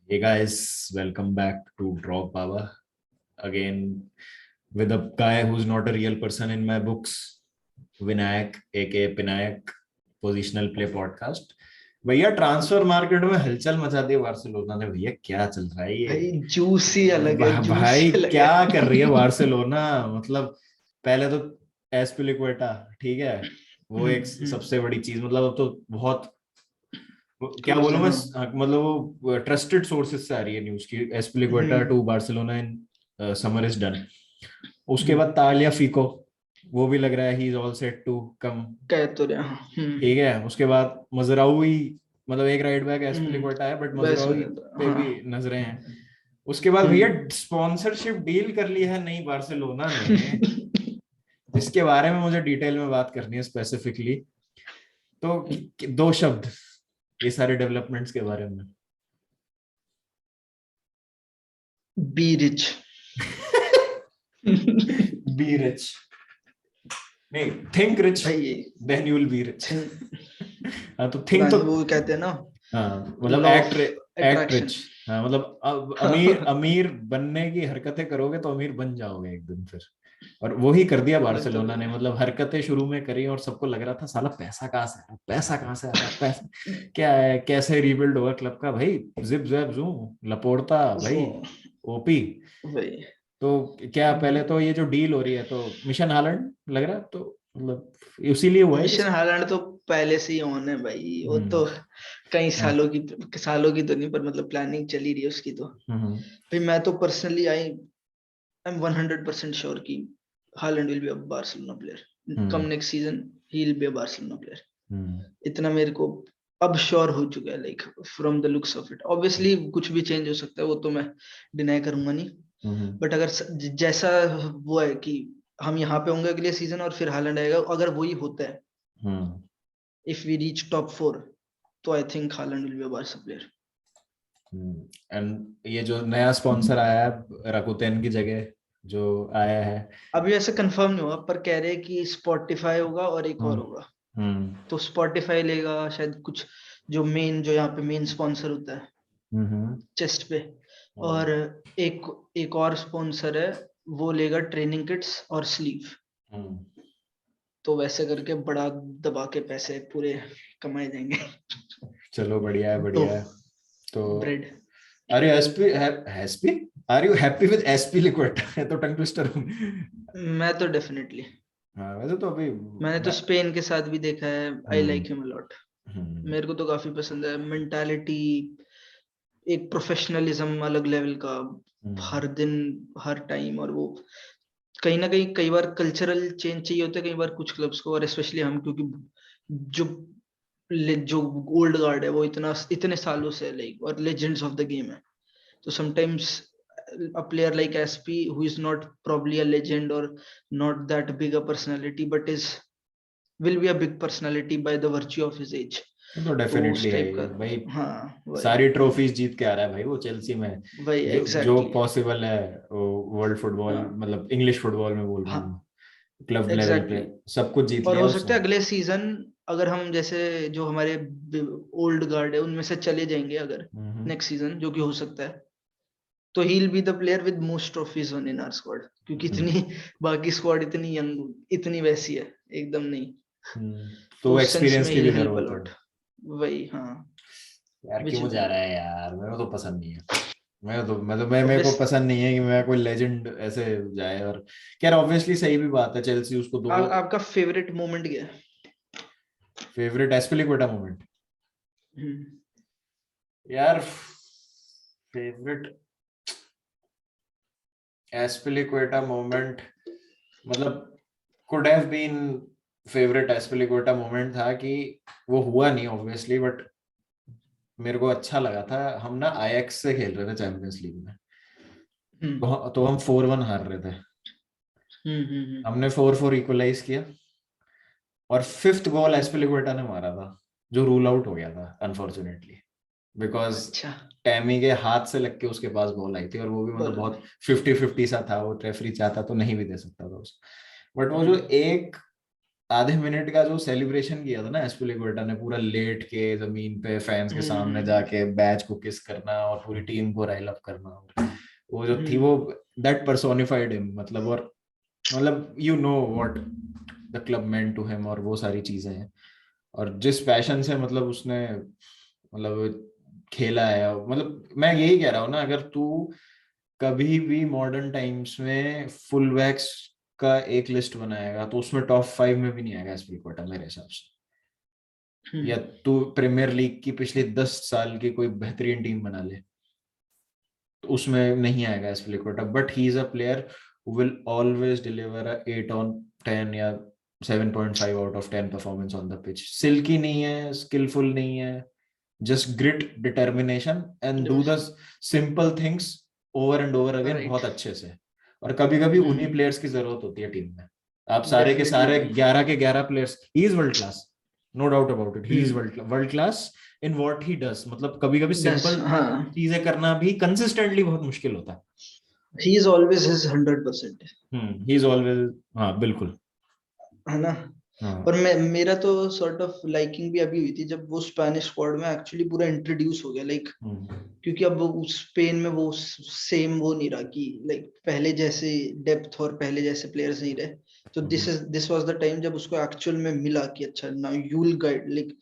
Hey guys, welcome back to Drop Power again with a guy who's not a real person in my books, Vinayak, aka Pinayak, Positional Play Podcast. भैया transfer market में हलचल मचा दी Barcelona ने। भैया क्या चल रहा है भाई ये? जूसी अलग है, भाई जूसी अलग क्या है। कर रही है बार्सिलोना? मतलब पहले तो एस्पिलिक्वेटा, ठीक है, वो एक सबसे बड़ी चीज, मतलब अब तो बहुत क्या क्लोज बोलूं है, मैं, हाँ। मतलब वो ट्रस्टेड सोर्सेज से आ रही है न्यूज की, Azpilicueta hmm. To Barcelona in summer is done. उसके बाद हम्म। तालिया फीको, वो भी लग रहा है he is all set to come. कह तो रहे हाँ। ठीक है, उसके बाद मजराउई, मतलब एक राइट बैक एस्पिलिक्वेटा है बट बस मजराउई पे हाँ। भी नजरें हैं। उसके बाद भैया हम्म। स्पॉन्सरशिप डील कर ली है नई बार्सिलोना ने, जिसके बारे में मुझे डिटेल में बात करनी है स्पेसिफिकली। तो दो शब्द ये सारे डेवलपमेंट्स के बारे में। Be rich. बी रिच, नहीं, थिंक रिच, भाई then you will be rich. Think, हाँ तो थिंक तो, पुरानी वो कहते हैं ना, हाँ मतलब law of act attraction. Rich. हाँ मतलब अब अमीर अमीर बनने की हरकतें करोगे तो अमीर बन जाओगे एक दिन फिर। और वो ही कर दिया मैं तो बार्सिलोना ने, मतलब हरकतें शुरू में करी और सबको लग रहा था साला पैसा कहाँ से आ रहा है, पैसा कहाँ से आ रहा है, पैसा क्या है, कैसे रीबिल्ड होगा क्लब का? भाई जिप जैप जूम लपोर्टा भाई, ओपी। भाई तो क्या पहले तो ये जो डील हो रही है तो मिशन हालैंड लग रहा है, तो मतलब इसीलिए हुआ है ये मिशन सब। हालैंड तो पहले से ही ऑन है भाई, वो तो हम्म। कई हाँ। सालों की तो नहीं, पर मतलब प्लानिंग चली रही है उसकी तो। हम्म। भाई मैं तो पर्सनली आई एम 100% श्योर कि Haaland will be a Barcelona player come hmm. Next season. He will be a Barcelona player. Hmm. इतना मेरे को अब श्योर हो चुका है, like from the looks of it. Obviously कुछ भी चेंज हो सकता है, वो तो मैं डिनाई करूंगा नहीं। हम्म। बट अगर जैसा वो है कि हम यहाँ पे होंगे अगले सीजन और फिर हालैंड आएगा, अगर वही होता है, हम्म। इफ वी रीच टॉप 4, तो I think Holland will be a Barca player. And ये जो नया स्पॉन्सर आया है रकुतेन की जगह जो आया है। अभी ऐसे कंफर्म नहीं हुआ, पर कह रहे हैं कि स्पॉटिफाई होगा और एक और हम्म। होगा। हम्म। तो स्पॉटिफाई लेगा शायद कुछ, जो यहाँ पे मेन स्पॉन्सर होता है हम्म। चेस्ट पे। हम्म। और एक एक और स्पॉन्सर है, वो लेगा ट्रेनिंग किट्स और स्लीव। हम्म। तो वैसे करके बड़ा दबा के पैसे पूरे कमाए जाएंगे। चलो बढ़िया है, तो बढ़िया है। तो bread. Are you happy are you happy with SP liquid? है तो टंग ट्विस्टर। मैं तो डेफिनेटली, हाँ वैसे तो अभी मैंने तो मैं, स्पेन के साथ भी देखा है। I hmm. Like him a lot. Hmm. मेरे को तो काफी पसंद है मेंटालिटी, एक प्रोफेशनलिज्म अलग लेवल का। हम्म। हर दिन, हर टाइम। और वो कहीं ना कहीं कई बार कल्चरल चेंज चाहिए होता है कई बार कुछ क्लब्स को, और स्पेशली हम, क्योंकि जो जो ओल्ड गार्ड है वो इतने सालों से लाइक और लेजेंड्स ऑफ द गेम है। तो sometimes a player like SP, who is not probably a legend or not that big a personality, but is will be a big personality by the virtue of his age. तो तो definitely उस है type का। ये भाई, हाँ वही। सारी ट्रॉफीज जीत के आ रहा है भाई वो चेल्सी में। वही जो जो एग्जैक्टली। पॉसिबल है वो वर्ल्ड फुटबॉल, हाँ। मतलब इंग्लिश फुटबॉल में बोल रहा हाँ हूँ, क्लब लेवल पे एग्जैक्टली। सब कुछ जीत और लिया हो उसने। सकता है अगले सीजन, अगर हम जैसे जो हमारे ओल्ड गार्ड है उनमें से चले जाएंगे अगर हम्म। नेक्स्ट सीजन, जो कि हो सकता है, तो he will be the player with most trophies in our squad. क्योंकि हम्म। इतनी बाकी स्क्वाड इतनी यंग, इतनी वैसी है एकदम नहीं। तो तो वो उस सेंस एक्सपीरियंस में की ही भी हेल्प जरूरत है। अलॉट। वही हाँ। यार विच क्यों इज जा रहा गुड। है यार, मेरे को तो पसंद नहीं है। मैं मेरे को ऑब्वियस। पसंद नहीं है कि मैं कोई लेजेंड ऐसे जाए। और यार ऑब्वियसली सही भी बात है, चेल्सी उसको दो। आपका फेवरेट मोमेंट क्या है? Favourite Azpilicueta moment? हम्म। यार फेवरेट एस्पिलिक्वेटा मोमेंट, मतलब could have been favourite Azpilicueta moment था कि वो हुआ नहीं ऑब्वियसली, बट मेरे को अच्छा लगा था। हम ना आईएक्स से खेल रहे थे चैंपियंस लीग में, हम्म। तो हम 4-1 हार रहे थे। हम्म। हमने 4-4 इक्वलाइज किया और फिफ्थ गोल एस्पिलिक्वेटा ने मारा था, जो रूल आउट हो गया था अनफॉर्चुनेटली, बिकॉज अच्छा। टैमी के हाथ से लग के उसके पास बॉल आई थी, और वो भी मतलब बोलो। बहुत 50-50 सा था। वो रेफरी चाहता तो नहीं भी दे सकता था उसको। बट वो जो हम्म। एक आधे मिनट का जो सेलिब्रेशन किया था ना एस्पिलिक्वेटा ने, पूरा लेट के जमीन पे फैंस के सामने हम्म जाके बैच को किस करना और पूरी टीम को राइल अप करना, वो जो थी वो हम्म दैट पर्सोनिफाइड हिम, मतलब। और मतलब you know what the club meant to him, और वो सारी चीजें हैं। और जिस पैशन से मतलब उसने मतलब खेला है, मतलब मैं यही कह रहा हूँ ना, अगर तू कभी भी मॉडर्न टाइम्स में फुल बैक्स का एक लिस्ट बनाएगा तो उसमें टॉप 5 में भी नहीं आएगा एस्पिलिक्वेटा मेरे हिसाब से। या हम्म तू प्रीमियर लीग की पिछली 10 साल की कोई बेहतरीन टीम बना ले तो उसमें नहीं आएगा Azpilicueta, but he is a player who will always deliver a 8 on 10 या 7.5 out of 10 performance on the pitch. Silky नहीं है, skillful नहीं है, just grit, determination and do the simple things over and over again right बहुत अच्छे से। और कभी कभी उन्हीं हम्म प्लेयर्स की जरूरत होती है टीम में। आप सारे के डेफिनेटली सारे भाई 11 के 11 players, he is world class, no doubt about it, he is hmm world class in what he does. मतलब कभी कभी दस सिंपल हाँ चीजें करना भी कंसिस्टेंटली बहुत मुश्किल होता है। He is always his 100%। He is always, हाँ बिल्कुल। है ना। हाँ। और मैं मेरा तो सॉर्ट ऑफ लाइकिंग भी अभी हुई थी जब वो स्पेनिश स्क्वाड में एक्चुअली पूरा इंट्रोड्यूस हो गया, लाइक हम्म, क्योंकि अब वो स्पेन में वो सेम वो नहीं रहा कि लाइक पहले जैसे डेप्थ और पहले जैसे प्लेयर्स नहीं रहे। तो हम्म, दिस वाज द टाइम जब उसको एक्चुअल में मिला कि अच्छा now you will guide, like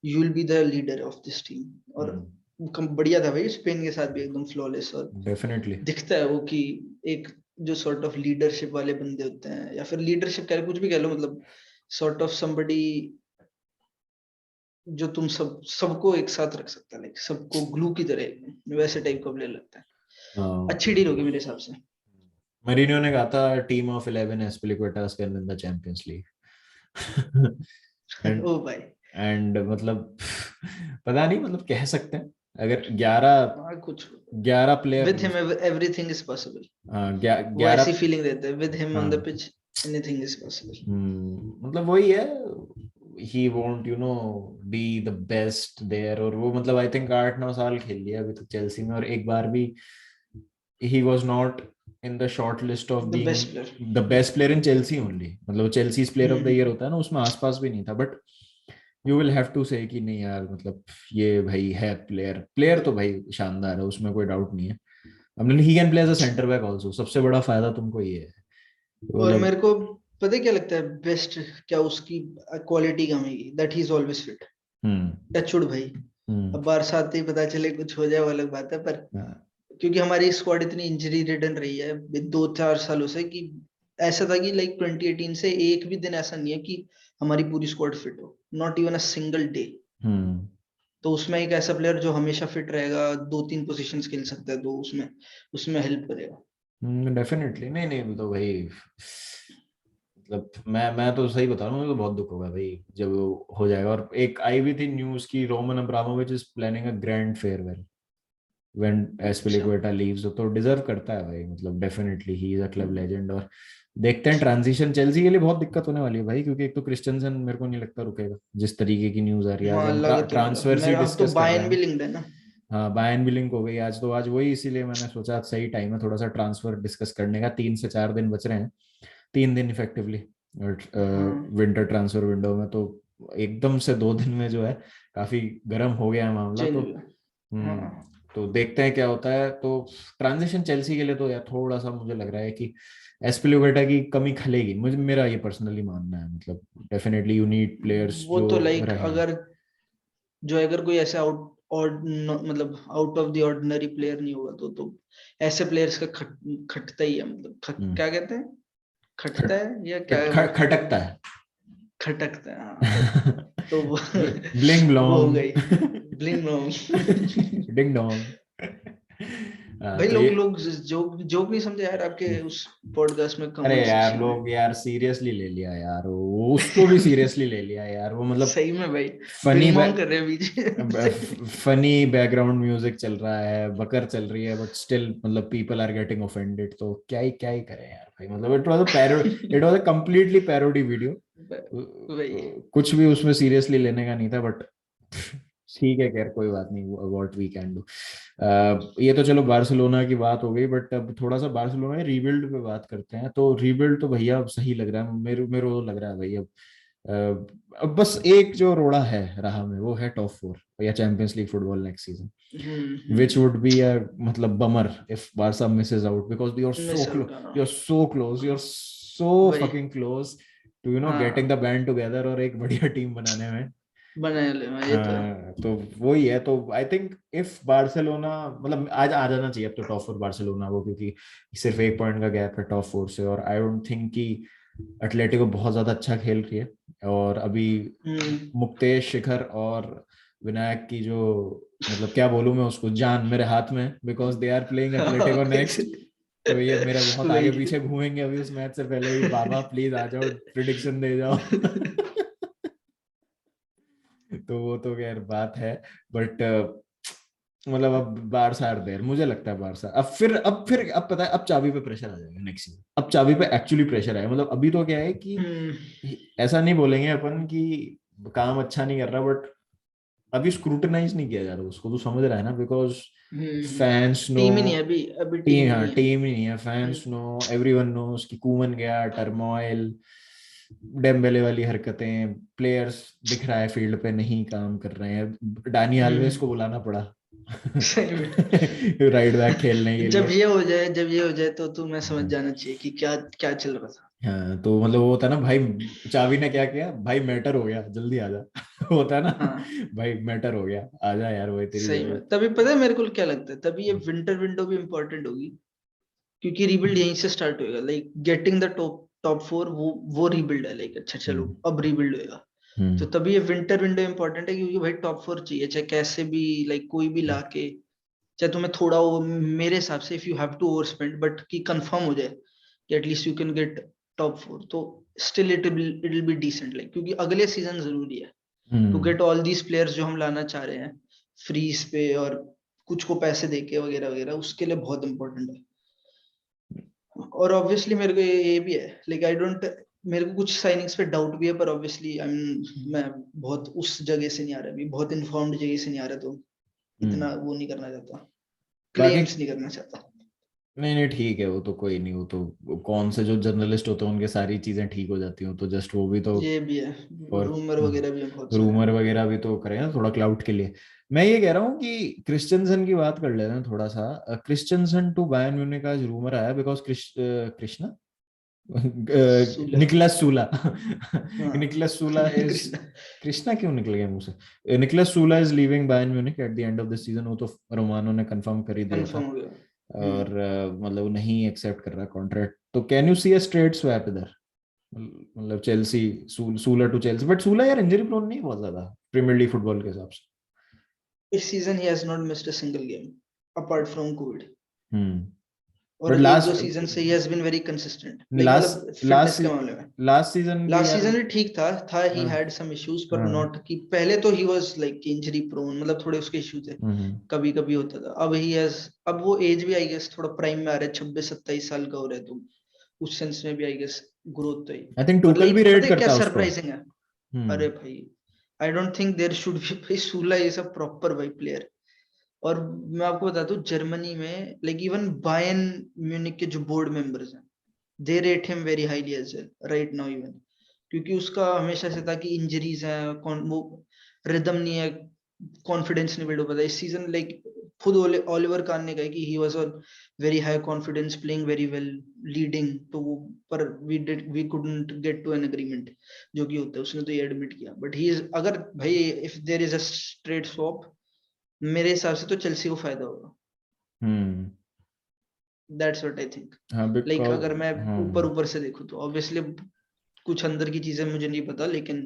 you will be the leader of this team. और बढ़िया था भाई, स्पेन के साथ भी एकदम फ्लॉलेस। और डेफिनेटली। दिखता है वो कि एक जो सॉर्ट ऑफ लीडरशिप वाले बंदे होते हैं, या फिर लीडरशिप कह कुछ भी कह लो, मतलब सॉर्ट ऑफ समबडी जो तुम सबको एक साथ रख सकता है, लाइक सबको ग्लू की तरह एकदम वैसे टाइप का प्लेयर लगता है। अच्छी डील होगी मेरे हिसाब से। मरीनियो ने कहा था team of 11 Azpilicuetas can win the Champions League. And oh भाई। एंड मतलब पता नहीं, मतलब कह सकते हैं अगर 11 हाँ कुछ 11 player, with him everything is possible. वो 11, ऐसी फीलिंग देते हैं, विद हिम ऑन द हाँ। Pitch anything is possible. मतलब वही है, he won't be the best there, और वो मतलब आई थिंक 8-9 साल खेल लिया अभी तक चेल्सी में, और एक बार भी he was not in the short list of the being best player. the best player in Chelsea only, मतलब Chelsea's player of the year hmm होता है ना, उसमें आसपास भी नहीं था। But you will have to say कि नहीं यार, मतलब ये भाई है प्लेयर, प्लेयर तो भाई शानदार है, उसमें कोई डाउट नहीं है। अब he can play as a centre back also, सबसे बड़ा फायदा तुमको ये है और मतलब। मेरे को पता है क्या लगता है बेस्ट, क्या उसकी क्वालिटी कम है, that he is always fit. Hmm, touch wood भाई। हम्म, अब बारिश आते ही पता चले कुछ हो जाए वो अलग बात है, पर हाँ, क्योंकि हमारी स्क्वाड इतनी इंजरी रिडन रही है 2-4 सालों से कि ऐसा था कि लाइक 2018 से एक भी दिन ऐसा नहीं है कि हमारी पूरी स्क्वाड फिट हो, not even a single day. Hmm, तो उसमें एक ऐसा प्लेयर जो हमेशा फिट रहेगा, 2-3 पोजीशंस खेल सकता है, तो उसमें उसमें हेल्प करेगा। डेफिनेटली। नहीं नहीं, तो भाई मतलब मैं तो सही बता रहा हूँ, मुझे तो बहुत दुख होगा भाई जब वो हो जाएगा। और एक आई भी थी न्यूज की Roman Abramovich is planning a grand farewell when अच्छा। एस्पिलिक्वेटा लीव्स, तो डिजर्व करता है भाई, मतलब definitely he is a club legend. और देखते हैं ट्रांजिशन, चेल्सी के लिए बहुत दिक्कत होने वाली है भाई, क्योंकि एक तो क्रिस्टियनसन मेरे को नहीं लगता रुकेगा, जिस तरीके की न्यूज आ रही है। आज हाँ हम लग तो रहा ट्रांसफर ही मैं, अब तो डिस्कस कर रहे बायन भी हैं। लिंक्ड है ना। हाँ, बायन भी लिंक हो गई आज, तो आज वही इसीलिए मैंने सोचा सही टाइम है थोड़ा सा ट्रांसफर डिस्कस करने का, 3 से 4 दिन बच रहे हैं, 3 दिन इफेक्टिवली हाँ विंटर ट्रांसफर विंडो में, तो एकदम से 2 दिन में जो है काफी गर्म हो गया है मामला। चेंज तो हुआ। हम्म, हाँ तो देखते हैं क्या होता है। तो ट्रांजिशन चेल्सी के लिए तो यार थोड़ा सा मुझे लग रहा है कि एस्पिलिक्वेटा की कमी खलेगी, मुझे मेरा ये पर्सनली मानना है, मतलब डेफिनेटली यू नीड प्लेयर्स वो जो तो लाइक रहे। अगर जो अगर कोई ऐसा आउट और मतलब out of the ordinary player नहीं होगा तो ऐसे प्लेयर्स का खटता ही है, मतलब हम्म, क्या कहते हैं, खटता खट, है या क्या है खट, खटकता है। खटकता है, हाँ राइट। तो वो ब्लिंग वो हो गई ब्लोंग। ब्लिंग ब्लोंग। Ding dong. भाई तो ये, लोग लोग जोक जोक नहीं समझे यार आपके उस पॉडकास्ट में, अरे कमेंट यार सेक्शन में। लोग यार सीरियसली ले लिया यार, वो उसको भी सीरियसली ले लिया यार, वो मतलब सही में भाई फनी बिंग बॉन्ग कर रहे हैं बीच। फनी बैकग्राउंड म्यूजिक चल रहा है, बकर चल रही है, बट स्टिल मतलब पीपल आर गेटिंग ऑफेंडेड, तो क्या ही करें यार भाई, मतलब it was a completely parody video, भाई कुछ भी उसमें सीरियसली लेने का नहीं था, बट ठीक है, खैर कोई बात नहीं, व्हाट वी कैन डू। ये तो चलो बार्सिलोना की बात हो गई, बट अब थोड़ा सा बार्सिलोना रीबिल्ड पे बात करते हैं। तो रीबिल्ड तो भैया अब सही लग रहा है, मेरे मेरे को लग रहा है भाई अब अब बस एक जो रोड़ा है राह में वो है टॉप 4 या champions league football next season, which would be a मतलब bummer if Barca misses out because you're so miss close, out, you're so close, you're so वही, fucking close to getting हाँ the band together और एक बढ़िया team बनाने में। बना ले, ये तो है। तो वही है, तो आई थिंक इफ बार्सिलोना मतलब आज आ जाना चाहिए अब तो टॉप 4 बार्सिलोना को, क्योंकि सिर्फ 1 पॉइंट का गैप है टॉप 4 से, और आई डोंट थिंक कि एटलेटिको बहुत ज्यादा अच्छा खेल रही है, और अभी मुक्तेश, शिखर और विनायक की जो मतलब क्या बोलूं मैं उसको, जान मेरे हाथ में, because they are playing Atletico next. तो ये मेरा बहुत आगे वही पीछे घूमेंगे अभी उस मैच से पहले ही, बाबा प्लीज आ जाओ प्रिडिक्शन दे जाओ। तो वो तो खैर बात है, बट मतलब अब बारसा आर देयर, मुझे लगता है बारसा अब पता है अब चाबी पे प्रेशर आ जाएगा नेक्स्ट सीजन, अब चाबी पे एक्चुअली प्रेशर आएगा। मतलब अभी तो क्या है कि ऐसा नहीं बोलेंगे अपन कि काम अच्छा नहीं कर रहा, बट अभी स्क्रूटनाइज नहीं किया जा रहा उसको, तो समझ रहा है ना, बिकॉज फैंस नो, टीम ही नहीं है अभी, अभी टीम टीम, ही हाँ नहीं है। टीम ही नहीं है, फैंस नो, एवरीवन नोस कि कूमन गया, टर्मोइल, डेम्बेले वाली हरकतें, प्लेयर्स दिख रहा है फील्ड पे नहीं काम कर रहे हैं, डानी हम्म, आल्वेस को बुलाना पड़ा सही में। राइट बैक खेलने के जब लिए। ये हो जाए, जब ये हो जाए तो तुम्हें समझ हाँ जाना चाहिए कि क्या क्या चल रहा था। हाँ, तो मतलब वो होता है ना भाई, चावी ने क्या किया भाई, मैटर हो गया जल्दी आ जा होता है ना, हाँ भाई मैटर हो गया आ जा यार, वही तेरी सही में, जरूरत। तभी पता है मेरे को क्या लगता है, तभी ये विंटर विंडो भी इम्पोर्टेंट होगी, क्योंकि रिबिल्ड यहीं से स्टार्ट होएगा, like getting the top top 4, वो रिबिल्ड है, लाइक अच्छा चलो हम्म अब रिबिल्ड होएगा। तो हम्म तभी ये विंटर विंडो इंपॉर्टेंट है, क्योंकि भाई टॉप 4 चाहिए, चाहे कैसे भी, लाइक कोई भी लाके, चाहे तुम्हें थोड़ा वो, मेरे हिसाब से if you have to over spend but कि कंफर्म हो जाए कि at least you can get top 4, तो still it will be decent, like क्योंकि अगले सीजन जरूरी है to hmm get all these players जो हम लाना चाह रहे हैं फ्रीज पे, और कुछ को पैसे देके वगैरह वगैरह, उसके लिए बहुत इंपॉर्टेंट है। और ऑब्वियसली मेरे को ये भी है, लाइक आई डोंट, मेरे को कुछ साइनिंग्स पे डाउट भी है, पर ऑब्वियसली आई मैं बहुत उस जगह से नहीं आ रहा, अभी बहुत इन्फॉर्म्ड जगह से नहीं आ रहा, तो हम्म। इतना वो नहीं करना चाहता, बाकी क्लेम्स नहीं करना चाहता। नहीं नहीं ठीक है, वो तो कोई नहीं, वो तो कौन से जो जर्नलिस्ट होते हैं उनके सारी चीजें ठीक हो जाती हैं, तो जस्ट वो भी तो ये भी है, और रूमर वगैरह भी है बहुत सारे। रूमर वगैरह भी तो करें ना थोड़ा क्लाउड के लिए। मैं ये कह रहा हूँ कि क्रिश्चियनसन की बात कर लेते हैं थोड़ा सा। क्रिश्चियनसन टू बायर्न म्यूनिख का रूमर आया, because Krishna Sule, Niklas Sule हाँ Niklas Sule is, Krishna, Krishna क्यों निकल गया मुंह से, Niklas Sule is leaving Bayern Munich at the end of the season, वो तो रोमानो ने कंफर्म कर ही दिया था, कंफर्म हो गया। और मतलब वो नहीं एक्सेप्ट कर रहा कॉन्ट्रैक्ट, तो can you see a straight swap इधर, मतलब Chelsea, Zouma to Chelsea, but Zouma यार इंजरी प्रोन नहीं है बहुत ज्यादा प्रीमियर लीग फुटबॉल के हिसाब से। इस season he has not missed a single game apart from Covid, hmm और बट एक दो लास्ट सीजन से he has been very consistent, like मतलब लास्ट फिटनेस के मामले में। लास्ट सीजन भी लास्ट यार। सीजन भी ठीक था ही हाँ हैड सम इश्यूज, पर हाँ नॉट कि पहले तो he was like injury prone, मतलब थोड़े उसके इश्यू थे, हम्म कभी कभी होता था। अब ही हैज, अब वो एज भी आई गेस थोड़ा प्राइम में आ रहा है, 26-27 साल का हो रहा है, तो उस सेंस में भी आई गेस ग्रोथ तो ही। आई थिंक पर टूकल भी लाइक पता रेट है क्या करता है उसको। सरप्राइजिंग है, हम्म अरे भाई I don't think there should be, भाई सूला इज अ प्रॉपर भाई प्लेयर। और मैं आपको बता दूं जर्मनी में, लाइक इवन बायर्न म्यूनिख के जो बोर्ड मेंबर्स हैं, they rate him very highly as well right now even, क्योंकि उसका हमेशा से था कि इंजरीज हैं, वो रिदम नहीं है, कॉन्फिडेंस नहीं बिल्ड हो पाता। इस सीजन लाइक खुद ओलिवर कान ने कहा कि he was on very high confidence, playing very well, leading, तो वो, पर we couldn't get to an agreement, जो कि होता है, उसने तो ये एडमिट किया, बट ही इज, अगर भाई if there is a straight swap, मेरे हिसाब से तो चेल्सी को फायदा होगा, hmm that's what I think. हाँ लाइक बिकॉज अगर मैं हाँ ऊपर ऊपर से देखूं तो ऑब्वियसली कुछ अंदर की चीजें मुझे नहीं पता, लेकिन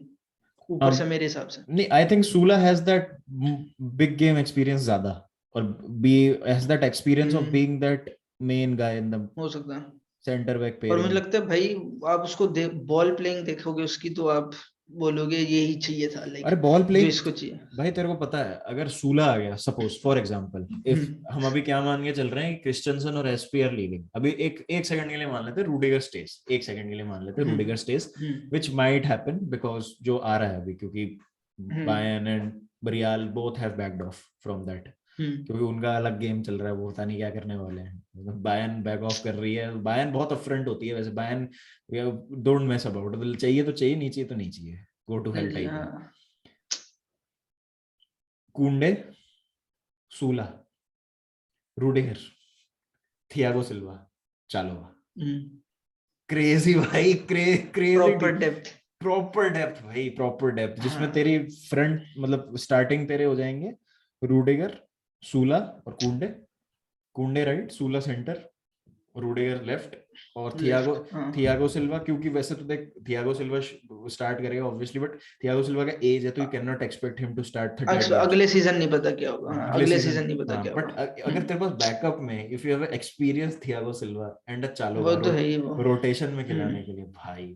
ऊपर से um, मेरे हिसाब से नहीं I think Sule has that big game experience ज्यादा, और बी has that experience of hmm, being that main guy in the हो सकता है। सेंटर बैक और मुझे पेयरिंग। लगता है भाई, आप उसको बॉल प्लेइंग देखोगे उसकी, तो आप बोलोगे यही चाहिए था, अरे लाइक बॉल जो प्लेइंग, इसको चाहिए। भाई तेरे को पता है अगर सूला आ गया सपोज फॉर एग्जांपल, इफ हम्म, हम अभी क्या मान के चल रहे हैं कि क्रिस्टियनसन और एसपी आर लीविंग, अभी एक एक सेकंड के लिए मान लेते हैं रूडिगर स्टेज, एक सेकंड के लिए मान लेते हैं hmm, Rudiger stage, hmm, which might happen because जो आ रहा है अभी, क्योंकि hmm, Bayern and Real both have backed off from that, क्योंकि उनका अलग गेम चल रहा है, वो पता नहीं क्या करने वाले हैं। मतलब बायन बैक ऑफ कर रही है, बायन बहुत अपफ्रंट होती है वैसे, बायन डोंट मेस अबाउट, चाहिए तो चाहिए, नहीं चाहिए तो नहीं चाहिए, गो टू नहीं हेल जी, टाइप है। हाँ। कुंडे, सूला, रूडिगर, थियागो सिल्वा, चालोवा, क्रेजी भाई, crazy proper depth. Proper depth भाई, प्रॉपर डेप्थ, जिसमें हाँ तेरी फ्रंट मतलब स्टार्टिंग तेरे हो जाएंगे रूडिगर, सूला और Kounde, Kounde right, Zouma centre, Rudiger left, और थियागो, लेफ्ट, हाँ। थियागो सिल्वा, क्योंकि वैसे तो देख थियागो सिल्वा स्टार्ट करेगा ऑब्वियसली, बट थियागो सिल्वा का एज है तो you can not expect him to start 30 at years. अगले सीजन नहीं पता क्या होगा, हाँ, अगले अगले सीजन, सीजन नहीं पता हाँ, क्या बट होगा। अगर तेरे पास बैकअप में if you have experience Thiago Silva and अ वो चालोवा तो है ही वो। रोटेशन में खिलाने के लिए भाई,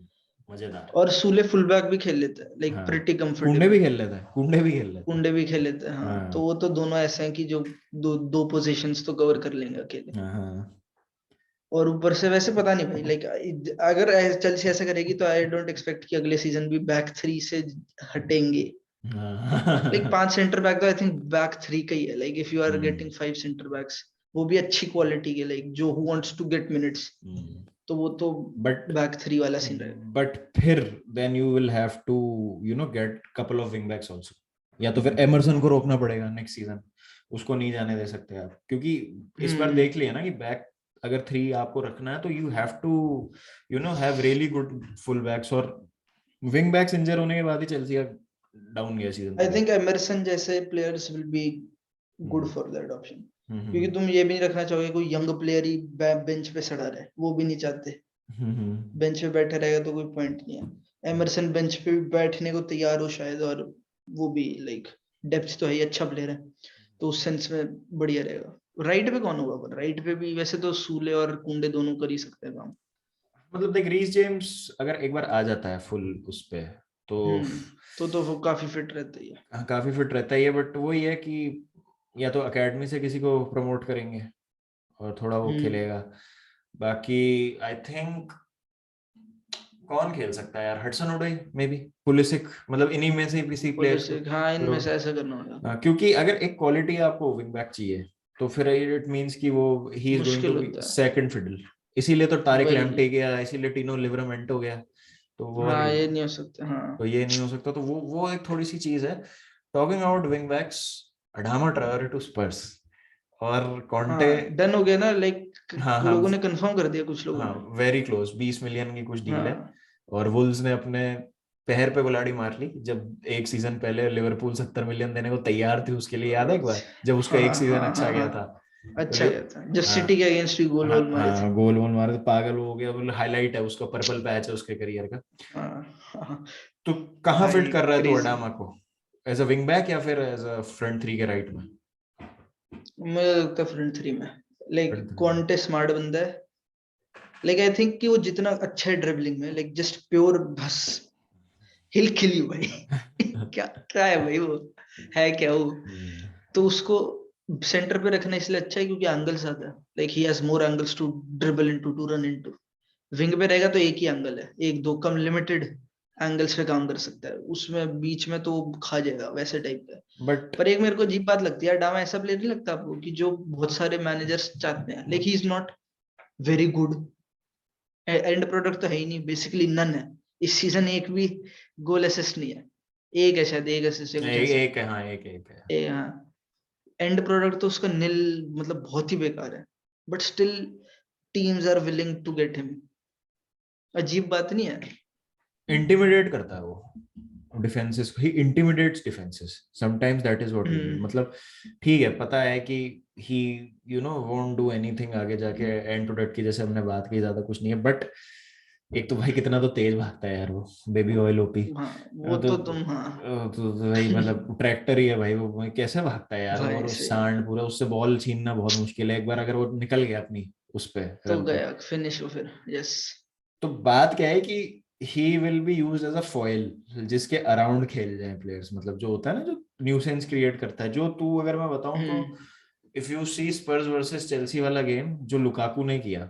मजेदार। और सूले फुल बैक भी खेल लेता है, लाइक हाँ, प्रिटी कुंडे कंफर्टेबल। भी खेल लेता है, कुंडे भी खेल लेता है। कुंडे भी खेल लेते हैं, हाँ। तो हाँ वो तो दोनों ऐसे हैं कि जो दो दो पोजीशंस तो कवर कर लेंगे अकेले। हाँ हाँ। और ऊपर से वैसे पता नहीं भाई, लाइक अगर चेल्सी ऐसा करेगी तो आई डोंट एक्सपेक्ट कि अगले सीजन भी बैक थ्री से हटेंगे। लाइक हाँ। 5 सेंटर बैक तो आई थिंक बैक थ्री का ही है, like if you are hmm, getting 5 centre backs, वो भी अच्छी क्वालिटी के, लाइक जो who wants to get minutes, तो वो तो बट बैक थ्री वाला सीन रहेगा। बट फिर then you will have to get couple of wing backs also, या तो फिर एमरसन को रोकना पड़ेगा नेक्स्ट सीजन, उसको नहीं जाने दे सकते आप, क्योंकि इस बार हम्म। देख लिया ना कि बैक अगर थ्री आपको रखना है तो you have to have really good full backs, और विंग बैक्स इंजर होने के बाद ही चेल्सी का डाउन गया सीजन आई पूरा। थिंक एमरसन जैसे players will be good hmm for that option. क्योंकि हम्म तुम ये भी नहीं रखना चाहोगे कोई यंग प्लेयर ही बेंच पे सड़ा रहे, वो भी नहीं चाहते। हम्म। बेंच पे बैठे रहेगा तो कोई पॉइंट नहीं है। एमरसन बेंच पे भी बैठने को तैयार हो शायद, और वो भी लाइक डेप्थ तो है ही, अच्छा प्लेयर है, तो उस सेंस में बढ़िया रहेगा। राइट पे कौन होगा, पर राइट पे भी वैसे तो सूले और कुंडे दोनों कर ही सकते हैं काम। मतलब देख, रीस जेम्स अगर एक बार आ जाता है फुल उस पे तो तो वो काफी फिट रहता ही है। काफी फिट रहता है ये, बट वही है कि या तो एकेडमी से किसी को प्रमोट करेंगे और थोड़ा वो हम्म। खेलेगा, बाकी आई थिंक कौन खेल सकता है यार, हडसन ओडोई मे बी, पुलिसिक, मतलब इन्हीं में से किसी प्लेयर्स को पुलिस, हाँ, इनमें से ऐसा करना होगा। क्योंकि अगर एक क्वालिटी आपको विंग बैक चाहिए तो फिर इट मींस कि वो ही इज गोइंग टू मुश्किल बी होता है सेकंड फिडल, इसीलिए तो तारिक वही। लैम्प्टे गया, इसीलिए टिनो लिवरामेंटो गया, तो वो हाँ, नहीं, ये नहीं हो सकता, तो हाँ। ये नहीं हो सकता, तो वो एक थोड़ी सी चीज है। Talking about wing backs, Adama Traore to Spurs और कॉन्टे, हाँ, डन हो गया ना, लाइक हाँ हाँ लोगों ने कंफर्म कर दिया, कुछ लोगों हाँ, ने। वेरी क्लोज, 20 मिलियन की कुछ डील है, हाँ और वुल्स ने अपने पैर पे कुल्हाड़ी मार ली जब एक सीजन पहले लिवरपूल 70 मिलियन देने को तैयार थी उसके लिए, याद है एक बार जब उसका एक हाँ सीजन हाँ अच्छा हाँ गया था, हाँ। तो अच्छा गया था जब हाँ सिटी के अगेंस्ट भी गोल हाँ वोल मारे थे। हाँ, गोल वोल मारे तो पागल हो गया, बोले हाईलाइट है उसका, पर्पल पैच है उसके करियर का। हाँ हाँ। तो कहाँ फिट भाई कर रहा है तू क्रेजी। अडामा को, एज अ विंग बैक या फिर एज अ फ्रंट थ्री के राइट में? मुझे लगता है फ्रंट थ्री में, like front three. Conte smart बंदा है। लाइक आई थिंक कि वो जितना अच्छा है ड्रिबलिंग में, लाइक जस्ट प्योर बस हिल किल यू भाई। क्या क्या है भाई वो, है क्या वो। तो उसको सेंटर पे रखना इसलिए अच्छा है क्योंकि एंगल्स आता है, like he has more angles to dribble into, to run into. Wing पे रहेगा तो एक ही एंगल है, एक दो कम लिमिटेड एंगल्स पे काम कर सकता है, उसमें बीच में तो वो खा जाएगा वैसे टाइप का। बट पर एक मेरे को अजीब बात लगती है, डामा ऐसा प्लेयर नहीं लगता आपको कि जो बहुत सारे मैनेजर्स चाहते हैं, like he is not very good, and product तो है ही नहीं, बेसिकली नन है। इस सीजन एक भी गोल असिस्ट नहीं है, एक है शायद, एक असिस्ट या कुछ ऐसा एक है, हाँ एक है। है। हाँ, एंड प्रोडक्ट तो उसका निल, मतलब बहुत ही बेकार है, but still teams are willing to get him. अजीब बात नहीं है। इंटिमिडेट करता है वो defences, he intimidates defences sometimes, that is what he need, hmm मतलब ठीक है, पता है कि ही वोंट डू एनीथिंग आगे जाके, एंड प्रोडक्ट की जैसे हमने बात की ज्यादा कुछ नहीं है, बट एक तो भाई कितना तो तेज भागता है यार वो, बेबी ऑयल ओपी, हाँ, वो तो तो तुम, हाँ। तो भाई मतलब ट्रैक्टर ही है भाई वो, भाई कैसे भागता है यार, भाई और सही है। सांड पूरा, उससे बॉल छीनना बहुत मुश्किल है, एक बार अगर वो निकल गया अपनी उस पे तो रन पे, गया फिनिश हो फिर, यस। तो बात क्या है कि he will be used as a foil जिसके अराउंड खेल जाए प्लेयर्स, मतलब जो होता है ना, जो न्यूसेंस क्रिएट करता है, जो तू अगर मैं बताऊं तो, hmm if you see Spurs versus Chelsea वाला गेम जो लुकाकू ने किया,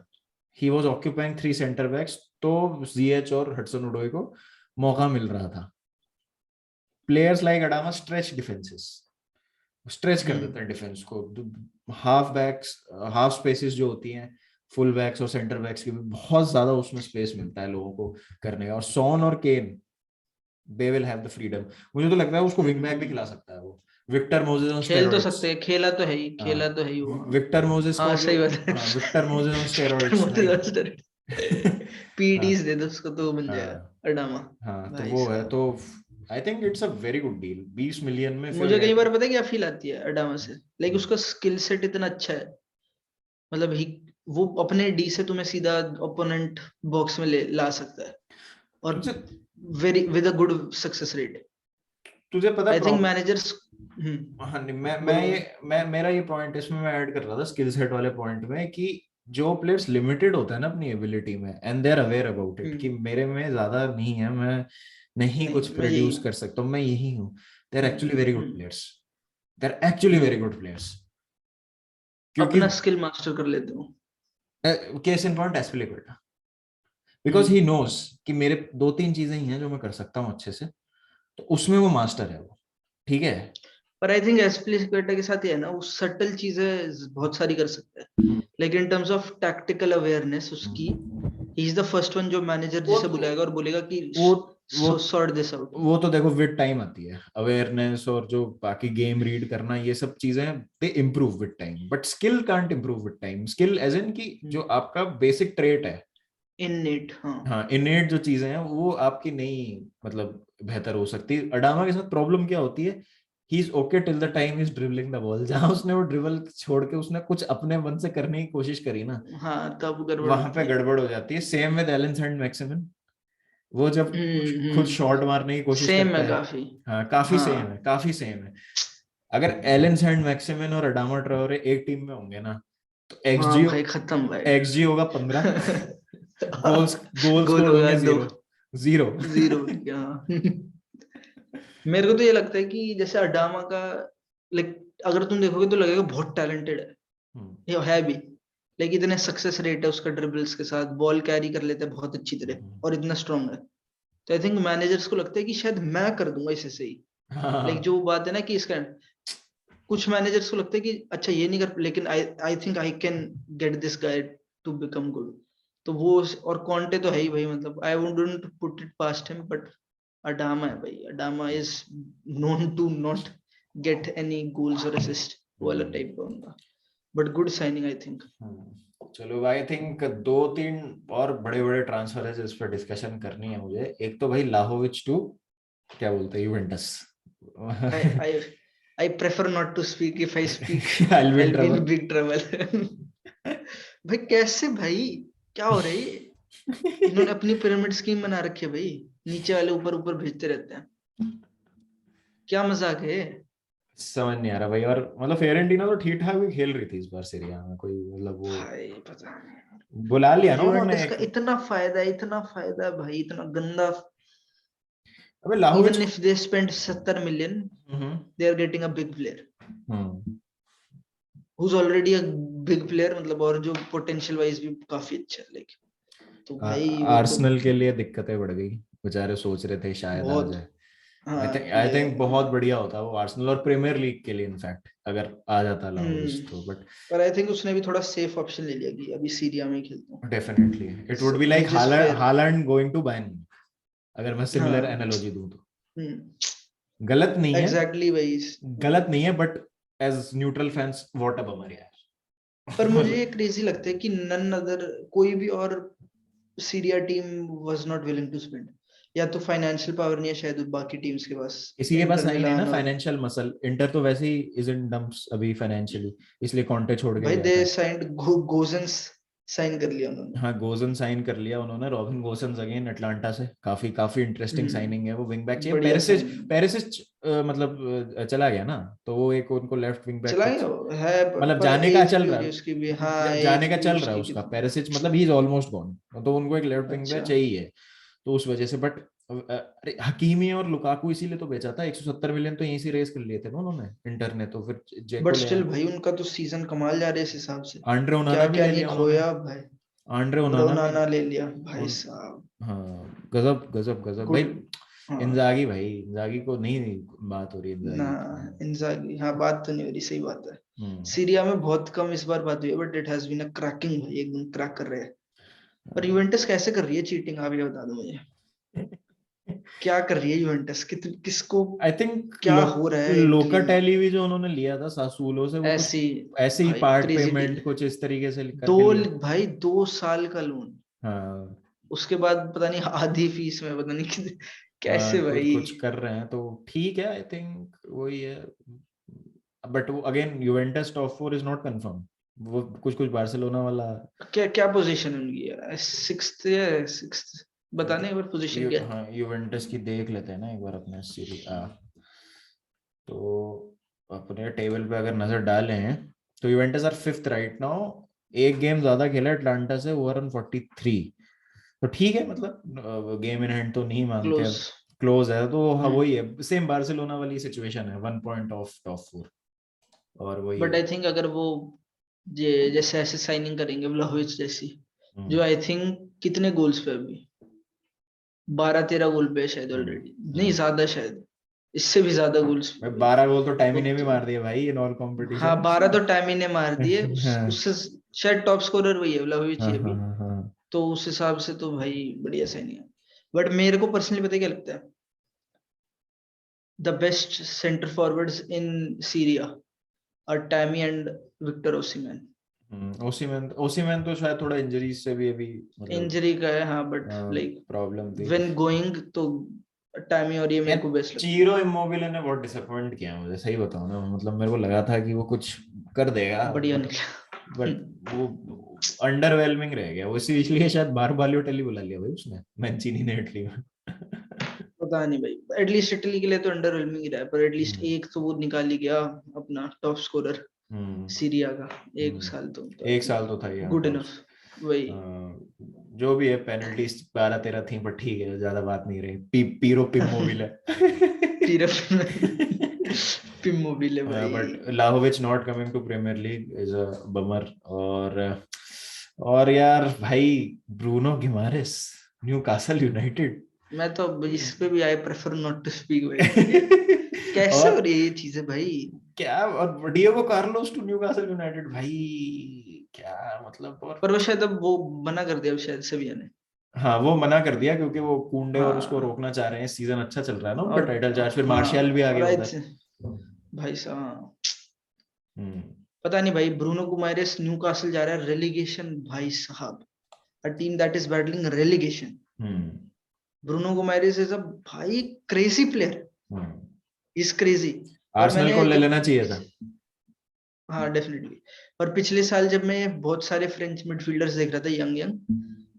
he was occupying three centre backs, तो जीएच और हडसन ओडोई को मौका मिल रहा था, players like Adama stretch defences, stretch कर देता है डिफेंस को। हाफ बैक्स, हाफ स्पेसेस जो होती हैं फुल बैक्स और सेंटर बैक्स की भी बहुत ज्यादा उसमें स्पेस मिलता है लोगों को करने का। और सॉन और Kane they will have the freedom. मुझे तो लगता है उसको विंग बैक भी खिला सकता है वो, विक्टर मोजेस ऑन खेल तो स्टेरॉइड्स। सकते हैं, खेला तो है ही, खेला तो हाँ है ही वो। विक्टर मोजेस हाँ को जो, सही बात है। हाँ Victor Moses on Victor steroids भाई। मोजेस हाँ पीडीज दे दो उसको तो मिल जाएगा हाँ अडामा। हाँ, तो भाई वो है साहब, तो I think it's a very good deal. 20 million में फिर मुझे कई बार पता है क्या फील आती है अडामा से, लाइक उसका स्किल सेट इतना अच्छा है, मतलब ही वो अपने डी से तुम्हें सीधा ओपोनेंट बॉक्स में ले ला सकता है, और तुझे very with a good success rate. तुझे पता आई थिंक प्रॉब्लम। मैनेजर्स। हाँ नहीं, मैं बोलो ये बोलो। मेरा ये पॉइंट इसमें मैं ऐड कर रहा था स्किल सेट वाले पॉइंट में, कि जो प्लेयर्स लिमिटेड होता है ना अपनी एबिलिटी में and they are aware about it कि मेरे में ज्यादा नहीं है, मैं नहीं नहीं कुछ मैं यही प्रोड्यूस हूँ। कर सकता हूँ, मैं यही हूँ, they are actually very good hmm, players. They are actually very good players. क्योंकि अपना स्किल मास्टर कर लेते हो। Case in point Azpilicueta, because he hmm. Knows कि मेरे दो तीन चीजें ही हैं जो मैं कर सकता हूँ अच्छे से, तो उसमें वो मास्टर है वो। ठीक है। पर आई थिंक एस्प्लिक्वेटा के साथ ये है ना, वो सटल चीजें बहुत सारी कर सकता है, हम्म, लेकिन in terms of tactical awareness उसकी, hmm. He is the first one जो मैनेजर वो जिसे बुलाएगा और बोलेगा कि वो वो सॉर्ट दिस आउट। वो तो देखो विद टाइम आती है अवेयरनेस, और जो बाकी गेम रीड करना ये सब चीजें they improve with time, but skill can't improve with time. Skill as in की जो आपका बेसिक ट्रेट है, इननेट, हाँ। हाँ इनेट जो चीजें हैं वो आपकी नहीं मतलब बेहतर हो सकती। अडामा के साथ प्रॉब्लम क्या होती है, he is okay till the time is dribbling the ball. जहां उसने वो ड्रिबल छोड़ के उसने कुछ अपने मन से करने की कोशिश करी ना, हाँ तब गड़बड़ वहां पे होती है। गड़बड़ हो जाती है। Same with Allan Saint Maximin, वो जब खुद शॉट हम्म। मारने की कोशिश सेम करता है है। काफी। हाँ काफी सेम है, हाँ काफी सेम है। अगर एलन सेंट मैक्सिमन और अडामा ट्रायोरे एक टीम में होंगे ना, तो हाँ भाई खत्म भाई। एक्सजी होगा 15, गोल्स गोल गोल स्कोर होगा होंगे दो, जीरो, जीरो। जीरो। हाँ। मेरे को तो ये लगता है कि जैसे अडामा का, लाइक अगर तुम देखोगे तो लगेगा बहुत टैलेंटेड है, ये है भी, लेकिन इतने सक्सेस रेट है उसका ड्रिबल्स के साथ, बॉल कैरी कर लेता है बहुत अच्छी तरह और इतना स्ट्रांग है। तो आई थिंक मैनेजर्स को लगता है कि शायद मैं कर दूंगा इसे सही। लाइक हाँ जो बात है ना कि इसका, कुछ मैनेजर्स को लगता है कि अच्छा ये नहीं कर, लेकिन I I think I can get this guy to become good. तो वो और कॉन्टे तो है ही भाई, मतलब I wouldn't put it past him, but Adama है भाई, Adama is known to not get any goals और असिस्ट, वो वाला टाइप का उनका, but good signing I think. चलो आई थिंक दो तीन और बड़े बड़े ट्रांसफर है जिस पर डिस्कशन करनी है मुझे। एक तो भाई लाहोविच टू क्या बोलते हैं Juventus. I I I prefer not to speak, if I speak I will I will be in trouble. Big trouble. भाई कैसे भाई, क्या हो रहा है ये? इन्होंने अपनी पिरामिड स्कीम बना रखी है भाई, नीचे वाले ऊपर ऊपर भेजते रहते हैं, क्या मजाक है? समझ नहीं आ रहा भाई। और मतलब फेरेंटीना तो ठीक ठाक भी खेल रही थी इस बार सीरिया में, कोई मतलब वो भाई पता नहीं, बुला लिया ना उन्होंने यूवेंटस का एक। इतना फायदा है भाई, इतना गंदा। अबे लाहोविच इवन को। If they spend 70 million, hmm they are getting a big player hmm. Who's already a big player, मतलब, और जो पोटेंशियल वाइज भी काफी अच्छा है, लेकिन तो भाई वो तो आर्सेनल के लिए दिक्कतें बढ़ गई, बेचारे सोच रहे थे शायद आ बहुत। जाए। हाँ आई ले। थिंक बहुत बढ़िया होता वो आर्सेनल और प्रीमियर लीग के लिए इनफैक्ट अगर आ जाता लाहोविच तो। हम्म। बट पर आई थिंक उसने भी थोड़ा सेफ ऑप्शन ले लिया कि अभी सीरिया में ही खेलता हूँ, definitely it would be like which is fair. Haaland going to Bayern, अगर मैं सिमिलर हाँ। एनालॉजी दूं तो। हम्म। गलत नहीं है, एग्जैक्टली भाई। गलत नहीं है, but as neutral fans what अब हमारे पर यार। मुझे ये मतलब क्रेजी लगता है कि नन अदर, कोई भी और Serie A team was not willing to spend, या तो फाइनेंशियल पावर नहीं है शायद बाकी टीम्स के पास, किसी के पास इंटर है नहीं ना मिलान और। Financial muscle. इंटर तो वैसे ही इज इन डंप्स अभी फाइनेंशियली, इसलिए कॉन्टे छोड़ के भाई गया दे था। साइंड गोजेंस, साइन कर लिया उन्होंने। हाँ गोजन साइन कर लिया उन्होंने, रॉबिन गोसन्स अगेन अटलांटा से, काफी काफी इंटरेस्टिंग साइनिंग है। वो विंग बैक चाहिए। बढ़िया पेरिसिच साइनिंग। पेरिसिच मतलब चला गया ना, तो वो एक उनको लेफ्ट विंग बैक चला का गया वो है, मतलब पर जाने का एज चल भी हो रहा रही है है, उसकी भी, हाँ जाने एज का भी चल रहा है उसकी उसका। कितनी। पेरिसिच मतलब ही इज ऑलमोस्ट गॉन, तो उनको एक लेफ्ट विंग बैक अच्छा। चाहिए। तो उस वजह से बट अरे हकीमी और लुकाकू इसीलिए तो बेचा था। 170 मिलियन तो यहीं से रेस कर लिए थे ना उन्होंने इंटर ने, तो फिर जेको बट ले स्टिल आए। भाई उनका तो सीजन कमाल जा रहे हैं इस हिसाब से, आंड्रे क्या ओनाना भी क्या ले नहीं लिया उन्होंने। खोया भाई। आंड्रे ओनाना भी रोनाना ले लिया भाई उन साहब। हाँ गजब गजब गजब भाई। गुड। हाँ इंजागी भाई, इंजागी को नहीं बात हो रही ना, इंजागी की। इंजागी हाँ बात तो नहीं हो रही, सही बात है। हम्म। सीरिया में बहुत कम इस बार बात हुई है, but it has been a cracking भाई, एकदम क्रैक कर रहे हैं। पर यूवेंटस कैसे कर रही है चीटिंग, आप ये बता दो मुझे, क्या कर रही है यूवेंटस, किसको आई थिंक क्या हो रहा है इनके लिए, लोकाटेली भी जो उन्होंने लिया था सासूलो से, वो कुछ ऐसी ऐसे ही भाई पार्ट क्रेजी डील। पेमेंट कुछ इस तरीके से दो करके लिया। भाई 2 साल का लोन, हाँ उसके बाद पता नहीं आधी फीस में, पता नहीं हाँ, कैसे कुछ भाई। कुछ कर रहे हैं तो ठीक है, आई थिंक वही है। बट वो again Juventus top four is not confirm, वो कुछ कुछ बार्सिलोना वाला। क्या क्या पोजीशन उनकी है, सिक्स्थ है, सिक्स्थ, बताने एक बार पोजीशन क्या है। हाँ यूवेंटस की देख लेते हैं ना एक बार अपने सीरी आ। तो अपने टेबल पे अगर नजर डालें हैं तो Juventus are fifth right now, एक गेम ज्यादा खेला अटलांटा से, वो रन 43। तो ठीक है, मतलब गेम इन हैंड तो नहीं मानते क्लोज। अब, क्लोज है तो हाँ हम्म। वही है, सेम बार्सिलोना वाली सिचुएशन है, 1 पॉइंट ऑफ टॉप फोर, और वही बट है। आई थिंक अगर वो जैसे ऐसे साइनिंग करेंगे व्लाहोविच जैसी, हम्म। जो आई थिंक कितने गोल्स पे अभी, 12-13 गोल पे है शायद हम्म। ऑलरेडी, नहीं हम्म। ज्यादा शायद, इससे भी ज्यादा गोल्स पे भाई भाई। 12 गोल तो टाइमी ने भी तो मार दिए भाई इन ऑल हाँ कॉम्पिटिशन। 12 तो टाइमी ने मार दिए, हाँ उससे शायद टॉप स्कोरर वही है, व्लाहोविच हाँ ही है हाँ अभी। हाँ। तो उस हिसाब से तो भाई बढ़िया साइनिंग है। बट मेरे को पर्सनली पता है क्या लगता है, the best centre forwards in Serie A are Tammy and Victor Osimhen. Osimhen, Osimhen तो शायद थोड़ा इंजरीज से भी अभी, मतलब इंजरी का है हाँ, बट लाइक प्रॉब्लम थी। व्हेन गोइंग तो टैमी और ये मेरे यार को बेस्ट लगते हैं। चीरो इमोबिले ने बहुत डिसअपॉइंट किया मुझे, सही बताऊं ना, मतलब मेरे को लगा था कि वो कुछ कर देगा, बढ़िया बट निकला। वो अंडरवेलमिंग रह गया वो, इसी इसलिए शायद बार बालियोटेली बुला लिया भाई उसने मैंचीनी ने इटली में। पता नहीं भाई, एटलीस्ट इटली के लिए तो अंडरवेलमिंग ही रहा है, पर एटलीस्ट हम्म। एक तो वो निकाल ही गया अपना टॉप स्कोरर हम्म। सीरिया का, एक हम्म। साल तो आई एक थिंक साल तो था ही, हाँ गुड टॉप। इनफ। वही जो भी है, पेनल्टीज 12-13 थी, पर ठीक है, ज्यादा बात नहीं रही। पीरो पिमोविल है। फिर पिमोबिले भाई। But Vlahovic not coming to Premier League is a bummer. और यार भाई, Bruno Guimaraes, Newcastle United. मैं तो अब इस पे भी I prefer not to speak भाई। कैसे हो और रही है ये चीजें भाई। क्या, और Diego Carlos to Newcastle United भाई, क्या मतलब। और पर वो शायद अब वो मना कर दिया अब शायद सेविया ने। हाँ वो मना कर दिया क्योंकि वो कुंडे और उसको हाँ रोकना चाह रहे हैं, सीजन अच्छा चल रहा है ना उनका, और टाइटल चार्ज, फिर हाँ मार्शियल भी आ और गया आई उधर। भाई साहब, हम्म। पता नहीं भाई, ब्रूनो गुमारेस न्यूकासल जा रहा है रेलीगेशन भाई साहब, a team that is battling relegation. Hmm. Bruno Guimaraes is a भाई crazy player, hmm. Is crazy. और आर्सेनल मैंने को ले जब लेना चाहिए था। हाँ डेफिनेटली, और पिछले साल जब मैं बहुत सारे फ्रेंच मिडफील्डर्स देख रहा था यंग यंग,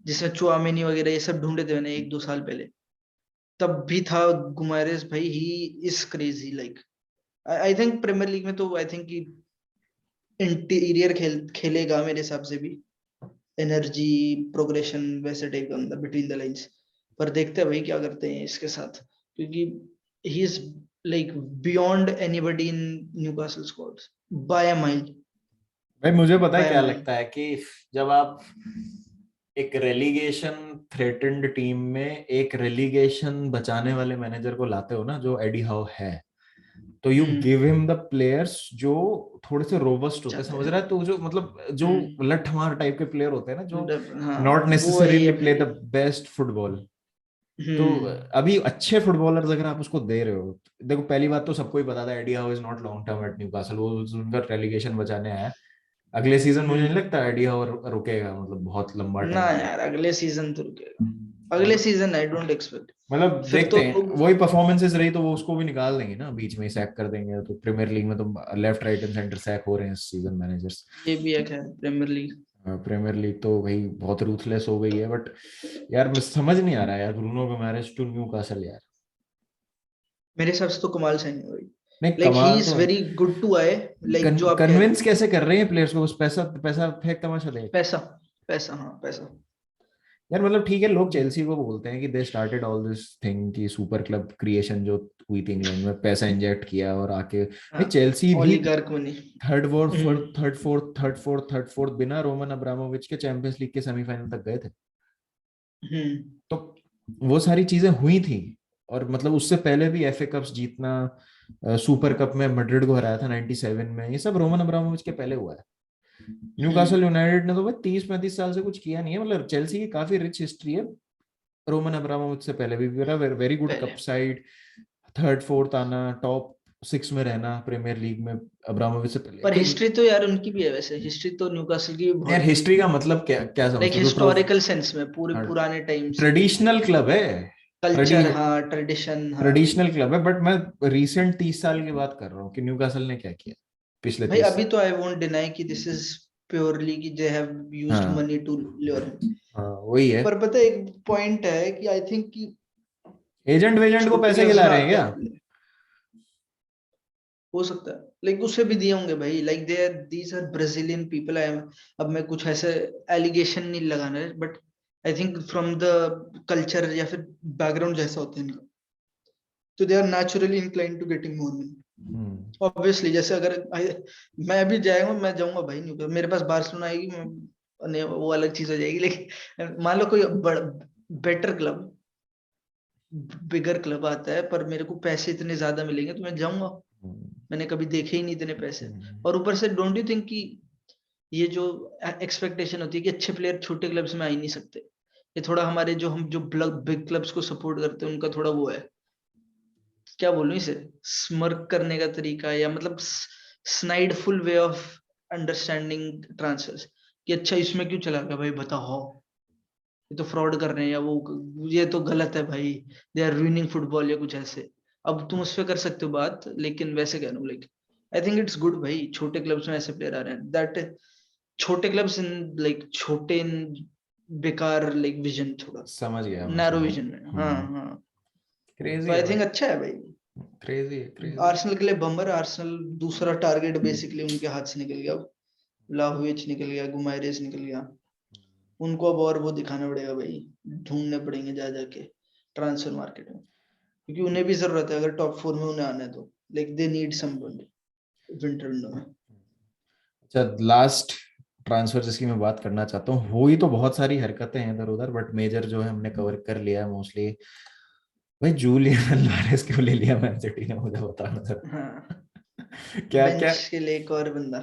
जिसमें चुआमेनी वगैरह ये सब ढूंढे थे मैंने 1-2 साल पहले, तब भी था गुमारेस भाई, he is crazy like. I think premier league में तो आई थिंक इंटीरियर खेलेगा मेरे हिसाब से भी, एनर्जी प्रोग्रेशन वैसे टाइप का अंदर बिटवीन द लाइंस। पर देखते हैं भाई क्या करते हैं इसके साथ, क्योंकि he is like beyond anybody in Newcastle squad by a mile, भाई मुझे पता है बाय अ क्या माइल। लगता है कि जब आप एक रेलीगेशन थ्रेटेंड टीम में एक रेलीगेशन बचाने वाले मैनेजर को लाते हो ना, जो एडी हाउ है, तो you hmm. Give him the players जो थोड़े से रोबस्ट होते हैं, चाहते समझ हैं। रहा है, तो जो मतलब जो लठमार टाइप के प्लेयर होते हैं ना, जो हाँ नॉट वो है नेसेसरीली प्ले भाई। The best football. तो हम्म। अभी अच्छे फुटबॉलर्स अगर आप उसको दे रहे हो, देखो पहली बात तो सबको ही पता था Eddie Howe is not long term at Newcastle, वो उनका रेलीगेशन बचाने आया है। अगले सीजन मुझे नहीं हम्म। लगता एडी हाउ रुकेगा, मतलब बहुत लंबा ना टाइम के लिए। यार अगले सीजन तो रुकेगा, अगले और सीजन आई डोंट एक्सपेक्ट। मतलब फिर देखते तो हैं, लोग, वही परफॉर्मेंसेस रही तो वो उसको भी निकाल देंगे ना, बीच में ही सैक कर देंगे, तो प्रीमियर लीग में तो left right and centre sack हो रहे हैं इस सीजन मैनेजर्स। ये भी एक है प्रीमियर लीग। प्रीमियर लीग तो भाई बहुत रूथलेस हो गई है, बट यार मैं समझ नहीं आ रहा यार, ब्रूनो गोमेरेस टू न्यू कासल यार। मेरे हिसाब से तो कमाल सही है भाई, नहीं लाइक ही कमाल इज तो है, very good to eye, like जो आप कह रहे कन्विंस हो। कैसे कर रहे हैं प्लेयर्स को, बस पैसा पैसा फेंक तमाशा देख। पैसा, पैसा हाँ पैसा। यार मतलब ठीक है, लोग चेल्सी को बोलते हैं कि they started all this thing की सुपर क्लब क्रिएशन जो हुई थी इंग्लैंड में, पैसा इंजेक्ट किया और आके भाई हाँ चेल्सी भी ओलिगार्क मनी। थर्ड फोर्थ बिना रोमन अब्रामोविच के चैंपियंस लीग के सेमीफाइनल तक गए थे। हम्म। तो वो सारी चीजें हुई थी, और मतलब उससे पहले भी एफए कप्स जीतना, सुपर कप में मैड्रिड को हराया था 97 में, ये सब रोमन अब्रामोविच के पहले हुआ है। न्यूकासल यूनाइटेड ने तो भाई 30-35 साल से कुछ किया नहीं है। मतलब चेल्सी की काफी रिच हिस्ट्री है रोमन अब्रामोविच से पहले भी, वेरी गुड पहले कप साइड, थर्ड फोर्थ आना, टॉप 6 में रहना प्रीमियर लीग में अब्रामोविच से पहले। पर तो हिस्ट्री तो यार उनकी भी है, वैसे हिस्ट्री तो न्यूकासल की भी यार बहुत है, हिस्ट्री का मतलब क्या क्या लाइक समझते हो? तो ट्रॉफी, हिस्टोरिकल सेंस में पूरे पुराने टाइम से ट्रेडिशनल क्लब है, कल्चर, हाँ ट्रेडिशन, हाँ। ट्रेडिशनल क्लब है, बट मैं रीसेंट 30 साल की बात कर रहा हूँ कि न्यूकासल ने क्या किया पिछले भाई 30 अभी साल। तो आई वोंट डिनाई कि दिस इज प्योरली कि दे हैव यूज्ड हाँ मनी टू लure him। हाँ वही है। पर पता है एक पॉइंट है कि आई थिंक कि एजेंट वेजेंट को छोटे पैसे क्लब्स खिला में रहे हैं आते क्या? हैं प्लेयर, हो सकता है, लाइक उससे भी दिए होंगे भाई, like they are these are Brazilian people. I am, अब मैं कुछ ऐसे एलिगेशन नहीं लगाना है, but I think from the culture या फिर बैकग्राउंड जैसा होता है इनका, तो they are naturally inclined to getting more money. Obviously जैसे अगर मैं अभी जाएगा, मैं जाऊंगा भाई, नहीं मेरे पास बार्सिलोना आएगी, मैं वो अलग चीज हो जाएगी, लेकिन मान लो कोई बेटर क्लब, बिगर क्लब आता है, पर मेरे को पैसे इतने ज्यादा मिलेंगे तो मैं जाऊंगा। मैंने कभी देखे ही नहीं इतने पैसे। और ऊपर से डोंट यू थिंक कि ये जो एक्सपेक्टेशन होती है कि अच्छे प्लेयर छोटे क्लब्स में आ ही नहीं सकते, ये थोड़ा हमारे जो हम जो बिग क्लब्स को सपोर्ट करते हैं उनका थोड़ा वो है, क्या बोलूं इसे, स्मर्क करने का तरीका, या मतलब स्नाइडफुल वे ऑफ अंडरस्टैंडिंग ट्रांसफर्स, कि अच्छा इसमें क्यों चला गया भाई बताओ, ये तो फ्रॉड कर रहे हैं, या वो ये तो गलत है भाई, दे आर रूइनिंग फुटबॉल या कुछ ऐसे। अब तुम उस पर कर सकते हो बात, लेकिन वैसे कह रहा हूँ like I think it's good भाई, छोटे क्लब्स में ऐसे प्लेयर आ रहे हैं, दैट छोटे क्लब्स इन लाइक छोटे इन बेकार लाइक विजन, थोड़ा समझ गया मैं, नैरो समझ विजन में, हाँ गया। हाँ। तो क्रेजी है आई भाई, थिंक अच्छा है भाई, क्रेजी है, क्रेजी। आर्सेनल के लिए बम्बर, आर्सेनल दूसरा टारगेट बेसिकली उनके हाथ से निकल गया, व्लाहोविच निकल गया, गुमाइरेस निकल गया, उनको अब और वो दिखाना पड़ेगा भाई, ढूंढने पड़ेंगे जा जाके ट्रांसफर मार्केट में, क्योंकि उन्हें भी जरूरत है अगर टॉप 4 में उन्हें आना है तो, like they need somebody winter window में। अच्छा, लास्ट ट्रांसफर जिसकी मैं बात करना चाहता हूँ, हुई तो बहुत सारी हरकतें हैं इधर उधर, बट मेजर जो है हमने कवर कर लिया है मोस्टली। भाई जूलियन अल्वारेस क्यों ले लिया मैन सिटी ने, मुझे बताना जरा। हाँ, क्या क्या बेंच के लिए एक और बंदा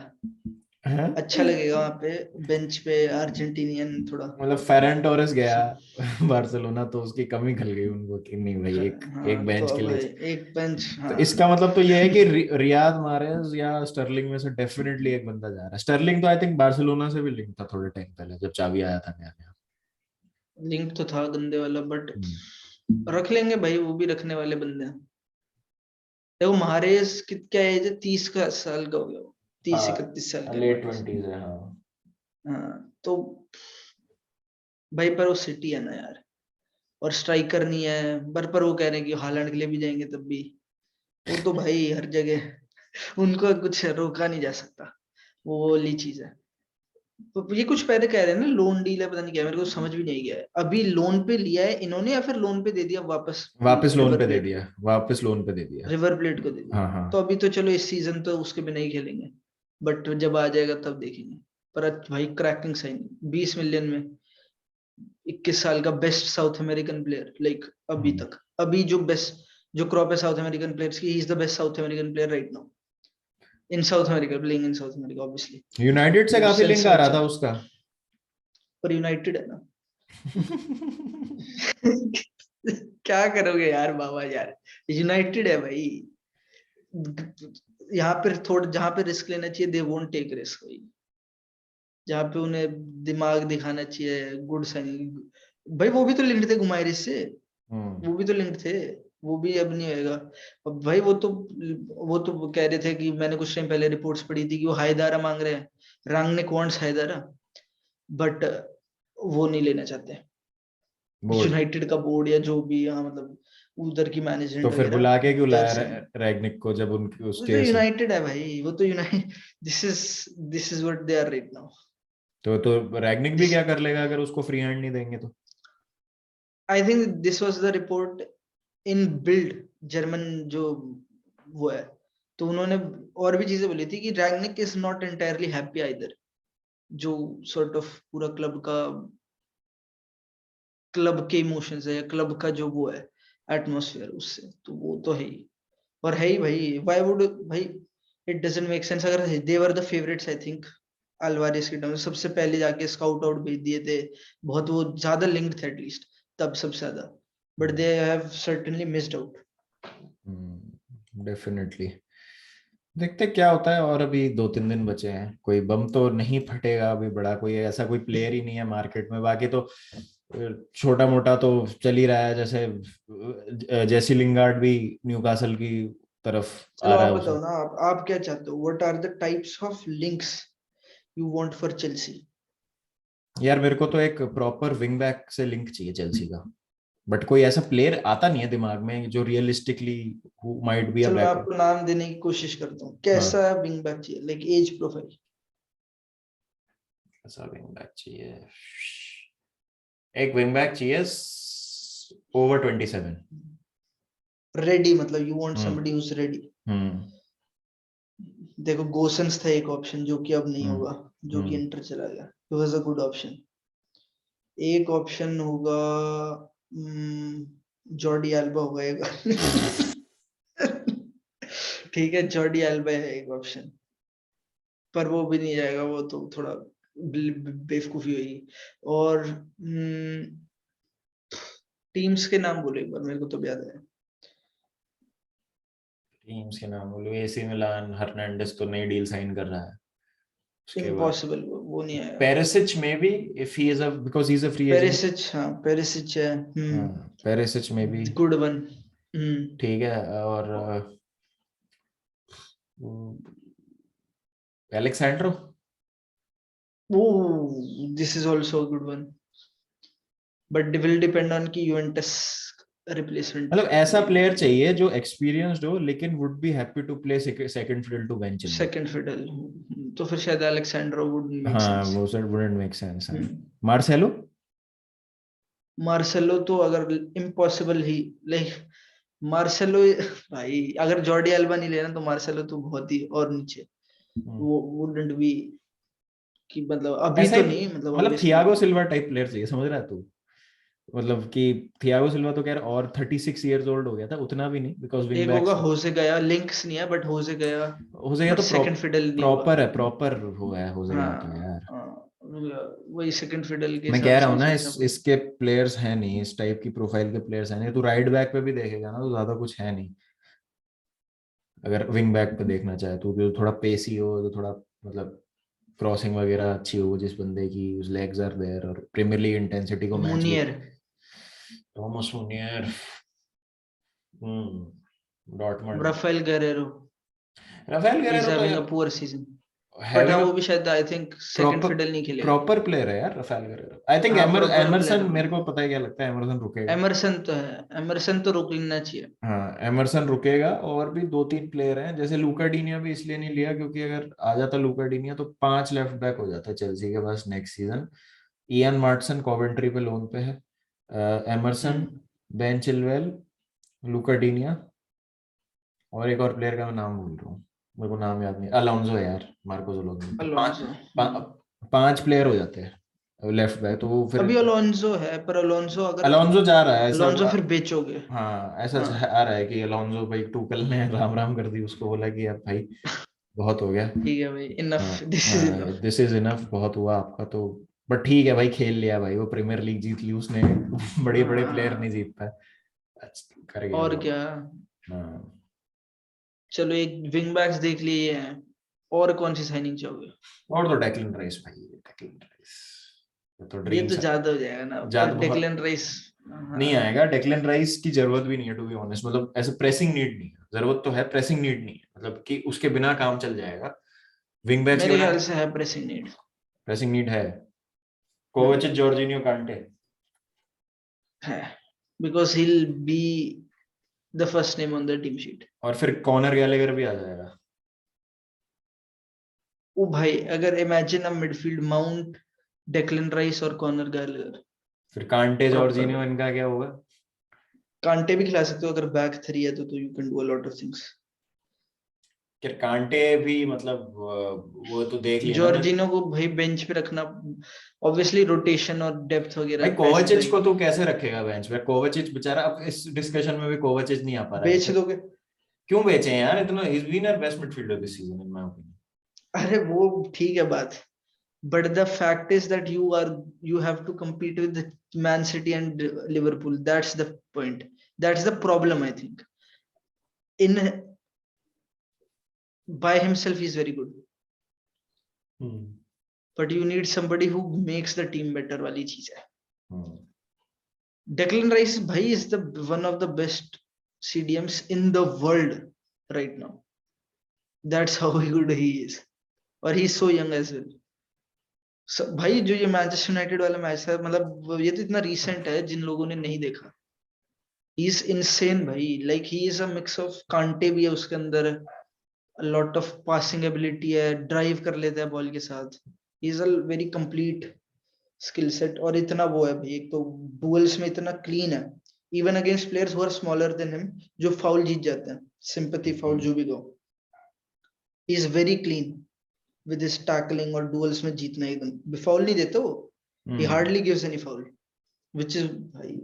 है? अच्छा लगेगा वहां पे, बेंच पे अर्जेंटीनियन थोड़ा। मतलब फेरन टोरेस गया बार्सिलोना, तो उसकी कमी खल गई उनको कि नहीं भाई, एक हाँ एक तो बेंच के अब लिए। एक बेंच, तो हाँ। इसका मतलब तो ये है कि रियाद मारेज या स्टर्लिंग में से डेफिनेटली एक बंदा जा रहा है। स्टर्लिंग तो आई थिंक बार्सिलोना से भी लिंक था थोड़े टाइम पहले, जब चाबी आया था नया नया। लिंक तो था गंदे वाला, बट हम्म। रख लेंगे भाई, वो भी रखने वाले बंदे हैं। देखो महारेज क्या एज है, 30 का साल का हो गया वो, 30-31 साल हाँ का है लेट महारेज। 20s है, हाँ। हाँ तो भाई, पर वो सिटी है ना यार, और स्ट्राइकर नहीं है, पर वो कह रहे हैं कि हालैंड के लिए भी जाएंगे तब भी, वो तो भाई हर जगह उनको कुछ रोका नहीं जा सकता, वो वाली चीज है। तो ये कुछ पहले कह रहे हैं ना लोन डील है, पता नहीं क्या, मेरे को समझ भी नहीं गया है, अभी लोन पे लिया है इन्होंने या फिर लोन पे दे दिया वापस वापस लोन रिवर पे दे प्लेट को, दिया, वापस लोन पे दे दिया। रिवर प्लेट को दे दिया। हाँ हाँ। तो अभी तो चलो इस सीजन तो उसके बिना ही खेलेंगे, बट जब आ जाएगा तब देखेंगे। पर भाई क्रैकिंग साइन, 20 मिलियन में 21 साल का best south American player, like अभी हम्म। तक, अभी जो बेस्ट जो क्रॉप है साउथ अमेरिकन प्लेयर्स की, ही is the best south American player right now in south America, playing in south America obviously. United से वो काफी सेंस लिंक आ में रहा अच्छा था है, उसका। पर यूनाइटेड है ना। क्या करोगे यार बाबा यार, यूनाइटेड है भाई, यहाँ पे थोड़ा जहां पे रिस्क लेना चाहिए दे वोंट टेक रिस्क भाई, जहाँ पे उन्हें दिमाग दिखाना चाहिए गुड साइनिंग। भाई वो भी तो लिंक्ड थे गुमाइरिस से, हम्म। वो भी तो लिंक्ड थे, वो भी अब नहीं होएगा। अब भाई वो तो कह रहे थे कि मैंने कुछ टाइम पहले रिपोर्ट्स पढ़ी थी कि वो हायदारा मांग रहे हैं, रांगनिक वांट्स हायदारा, बट वो नहीं लेना चाहते बोर्ड। यूनाइटेड का बोर्ड या जो भी, हाँ मतलब उधर की तो मैनेजमेंट फिर वगैरह, बुला के क्यों दे आर लाया सेइंग रैगनिक को, जब उनकी वो तो उसके से। यूनाइटेड है भाई, वो तो United, this is what they are right now. तो रैगनिक भी दिस क्या कर लेगा अगर उसको फ्री हैंड नहीं देंगे तो? I think this was the report in build German जो वो है, तो उन्होंने और भी चीजें बोली थी कि रैगनिक is not entirely happy either, जो सॉर्ट ऑफ पूरा क्लब के इमोशंस है या क्लब का जो वो है, एटमॉस्फेयर उससे, तो वो तो है ही। और है ही भाई, व्हाई वुड भाई, इट डजंट मेक सेंस। अगर they were the favourites I think, Alvarez के टाइम सबसे पहले जाके स्काउट आउट भेज दिए थे, बहुत वो ज्यादा लिंक्ड थे एटलीस्ट तब सबसे ज्यादा, but they have certainly missed out. Definitely देखते क्या होता है। और अभी 2-3 दिन बचे हैं, कोई बम तो नहीं फटेगा अभी बड़ा, कोई ऐसा कोई प्लेयर ही नहीं है मार्केट में। बाकी तो छोटा मोटा तो चल ही रहा है, जैसे जेसी लिंगार्ड भी न्यूकासल की तरफ आ चलो रहा आप है उसे। बताओ ना, आप क्या चाहते हो, what are the types of links you want for Chelsea? यार मेरे को तो एक प्रॉपर विंग बैक से लिंक चाहिए चेल्सी का, बट कोई ऐसा प्लेयर आता नहीं है दिमाग में जो realistically who might be a चलो मैं बैकअप। आपको नाम देने की कोशिश करता हूँ, हाँ, कैसा विंग बैक चाहिए, लाइक एज प्रोफाइल? ऐसा विंग बैक चाहिए, एक विंग बैक चाहिए over 27। रेडी, मतलब you want hmm. Somebody who is ready. Hmm. देखो गोसन्स था एक ऑप्शन जो कि अब नहीं हम्म। होगा, जो कि हम्म। इंटर चला गया, it was a good option. एक ऑप्शन होगा, जॉर्डी एल्बा होगा एक। ठीक है, जॉर्डी एल्बा है एक ऑप्शन, पर वो भी नहीं जाएगा, वो तो थोड़ा बेवकूफी हुई। और टीम्स के नाम बोलो एक बार, मेरे को तो याद है। टीम्स के नाम बोलो, एसी मिलान, हर्नांडेस तो नई डील साइन कर रहा है। उसके बाद इम्पॉसिबल, वो नहीं आएगा। पेरिसिच में भी, if he is a, because he is a free agent. Perisic, हाँ पेरिसिच है। हाँ, पेरिसिच में भी गुड वन। हम्म। ठीक है। और Alex Sandro, this is also good one, but will depend on कि यूवेंटस रिप्लेसमेंट मतलब ऐसा करेगी। प्लेयर चाहिए जो एक्सपीरियंस्ड हो लेकिन would be happy to play second fiddle to Ben Chilwell. Second fiddle, तो फिर शायद अलेक्जेंड्रो वुड मेक हाँ, सेंस। वो सर वुडंट मेक सेंस। हाँ, मार्सेलो। मार्सेलो तो अगर इम्पॉसिबल ही, लाइक मार्सेलो, भाई अगर जॉर्डी अल्बा नहीं लेना तो मार्सेलो तो बहुत ही और नीचे, वो वुडंट बी, कि मतलब अभी ऐसा तो एक, नहीं, मतलब मतलब obviously. Thiago Silva type player चाहिए, समझ रहा है तू? मतलब कि थियागो सिल्वा तो कह रहा, और 36 years old हो गया था, उतना भी नहीं, बिकॉज विंग एक होगा बैक्स होसे गया, लिंक्स नहीं है बट होसे गया, हो जाएगा बट तो सेकंड फिडल नहीं होगा। प्रॉपर है, प्रॉपर हुआ है हो जाएगा तो हाँ यार। हाँ, वही सेकंड फिडल के मैं हिसाब कह रहा से हूँ ही ना, सोचना इस पड़ेगा। इसके प्लेयर्स हैं नहीं, इस टाइप की प्रोफाइल के प्लेयर्स हैं नहीं। तू राइट बैक पे भी देखेगा ना तो ज्यादा कुछ है नहीं। अगर विंग बैक पे देखना चाहे तो थोड़ा पेसी हो, तो थोड़ा मतलब क्रॉसिंग वगैरह अच्छी हो जिस बंदे की, उस लेग्स आर देयर और प्रीमियर लीग इंटेंसिटी को मैच भी। Meunier. Thomas Meunier. Dortmund. Raphael Guerreiro Raphael is Guerreiro तो हैविंग यार अ पुअर सीजन, बट हाँ हैविंग अ वो भी शायद I think second proper fiddle नहीं खेलेगा। प्रॉपर प्लेयर है यार राफेल गेरेरो। आई थिंक हाँ प्रॉपर प्लेयर एमरसन, है मेरे वो। को पता है क्या लगता है, एमरसन रुकेगा। एमरसन तो है, एमरसन तो रोक लेना चाहिए। हाँ, एमरसन रुकेगा। और भी 2-3 प्लेयर हैं, जैसे लूका डीनिया भी इसलिए नहीं लिया क्योंकि अगर आ जाता लूका डीनिया तो 5 लेफ्ट बैक हो जाता चेल्सी के पास next season. Ian Maatsen Coventry पे लोन पे है, एमरसन, हम्म। बेन चिलवेल, लूका डीनिया, और एक और प्लेयर का मैं नाम भूल रहा हूँ, मेरे को नाम याद नहीं, अलोंजो है यार, मार्कोस अलोंजो। तो अलोंसो। 5 प्लेयर हो जाते हैं लेफ्ट बैक, तो वो फिर अभी अलोंसो है, पर अलोंसो अगर अलोंजो जा रहा है ऐसा। अलोंसो फिर बेचोगे। हाँ, ऐसा हाँ आ रहा है कि अलोंजो भाई, टूकल ने राम राम कर दी उसको, बोला कि अब भाई बहुत हो गया। ठीक है भाई, हाँ, enough, this is enough. This is enough, बहुत हुआ आपका तो। बट ठीक है भाई, खेल लिया भाई, वो प्रीमियर लीग जीत ली उसने। बड़े बड़े प्लेयर नहीं हाँ, जीत पाए, कर गया और वो। क्या। हाँ, चलो एक विंग बैक्स देख लिए हैं, और कौन सी साइनिंग चाहोगे? और तो डेक्लन राइस भाई, डेक्लन राइस, ये तो ये ड्रीम तो सा। ज्यादा हो जाएगा ना, ज्यादा पर बहुत डेक्लन राइस। नहीं हाँ, आएगा, डेक्लन राइस की जरूरत भी नहीं है टू बी ऑनेस्ट। मतलब ऐसे प्रेसिंग नीड नहीं है, जरूरत तो है, प्रेसिंग नीड नहीं है, मतलब कि उसके बिना काम चल जाएगा। विंग बैक्स के मेरे बिना ख्याल से है प्रेसिंग नीड। प्रेसिंग नीड है। कोवाचिच, जॉर्जिनियो, कांटे। है, because hill be the first name on the team sheet. और फिर कॉर्नर गैलेगर भी आ जाएगा। ओ भाई, अगर imagine a midfield mount, Declan rice और कॉनर गैलगर, फिर कांटे, प्रॉपर। जॉर्जिनियो, इनका क्या होगा? कांटे भी खिला सकते हो, अगर बैक थ्री है तो you can do a lot of things. फिर कांटे भी मतलब वो तो देख लिया ना जॉर्जिनो को भाई बेंच पे रखना, ऑब्वियसली रोटेशन और डेप्थ भाई। वगैरह पैसे कोवाचिच को चाहिए। तू कैसे रखेगा बेंच पे? कोवाचिच बेचारा, अब इस डिस्कशन में भी कोवाचिच नहीं आ पा रहा है बेच अभी तक। दोगे? क्यों बेचे हैं यार इतना? He is been our best midfielder this season in my opinion. अरे वो ठीक है बात, but the fact is that you have to compete with the Man City and Liverpool. That's the point. That's the problem, I think. In by himself he's very good, but you need somebody who makes the team better वाली चीज है। Declan Rice bhai is the one of the best CDMs in the world right now. That's how good he is, और he is so young as well. भाई जो ये Manchester United वाला match है, मतलब ये तो इतना रीसेंट है, जिन लोगों ने नहीं देखा, ही इज इनसेन भाई। Like he is a mix of, कांटे भी है उसके अंदर, लॉट ऑफ पासिंग एबिलिटी है, ड्राइव कर लेता है बॉल के साथ, ही is a very complete skill set. और इतना वो है भाई, एक तो डुएल्स में इतना क्लीन है, even against players who are smaller than him, जो फाउल जीत जाते हैं, सिंपैथी फाउल जो भी दो, he is very clean with his tackling, और डुएल्स में जीतना एकदम फाउल नहीं देता वो, he hardly gives any foul, which is भाई।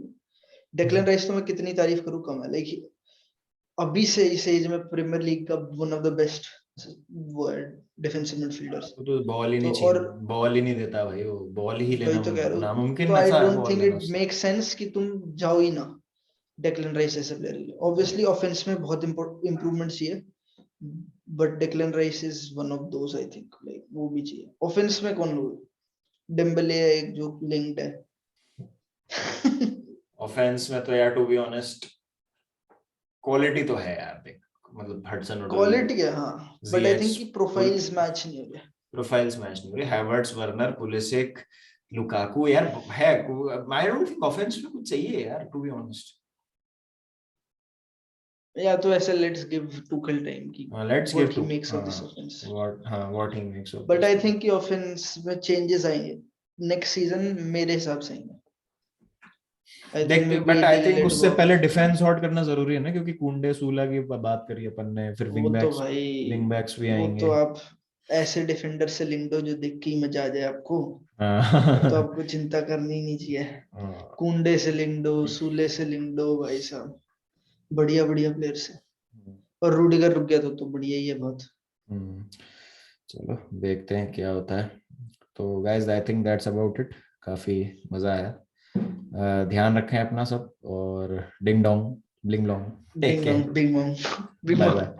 डेक्लन राइस तो मैं कितनी तारीफ करूं कम है। लाइक अभी से इस एज में प्रीमियर लीग का वन ऑफ द बेस्ट वो है डिफेंसिव मिडफील्डर्स। तो बॉल ही नहीं तो छीन, और बॉल ही नहीं देता भाई वो, बॉल ही वही लेना तो कह रहा हूँ, नामुमकिन तो आई ऐसा है डोंट बॉल थिंक लेना इट उससे। मेक सेंस कि तुम जाओ ही ना डेक्लन राइस ऐसे प्लेयर। ऑब्वियसली ऑफेंस में बहुत इंप्रूवमेंट चाहिए, but Declan rice is one of those, I think. Like वो भी चाहिए ऑफेंस में। कौन लोग, डेम्बले है एक जो लिंक्ड है। ऑफेंस में तो यार टू बी ऑनेस्ट क्वालिटी तो है यार, देख मतलब हडसन ओडोई, क्वालिटी है हाँ, बट आई जीएच, थिंक कि प्रोफाइल्स मैच नहीं हो रहे। प्रोफाइल्स मैच नहीं हो रहे। हैवर्ट्स, वर्नर, पुलिसिक, लुकाकू यार है। आई डोंट थिंक ऑफेंस में कुछ चाहिए यार टू बी ऑनेस्ट। या तो ऐसे लेट्स गिव टुकल टाइम की let's give what he to makes of this offence. What he makes of but this. I think कि ऑफेंस में चेंजेस आएंगे नेक्स्ट सीजन मेरे हिसाब से आएंगे। आई थिंक मे देखते, be but I he'll think let उससे go of पहले Buffon। डिफेंस सॉर्ट करना जरूरी है ना, क्योंकि कुंडे सूला की बात करी अपन ने, फिर वो तो भाई, विंग बैक्स भी वो तो आएंगे। आप ऐसे डिफेंडर से लिंक दो जो देख के ही मजा आ जाए आपको, तब तो हाँ। आपको चिंता करनी ही नहीं चाहिए। हाँ। कुंडे से लिंक दो, सूले से लिंक दो, भाई साहब बढ़िया बढ़िया प्लेयर से। और रूडिगर रुक गया तो बढ़िया ही है बहुत। हम्म, चलो देखते हैं क्या होता है। तो guys I think that's about it. काफी मजा आया। ध्यान रखें अपना सब, और ding dong bling long, take ding dong care, bing bong bing bye bong. Bye.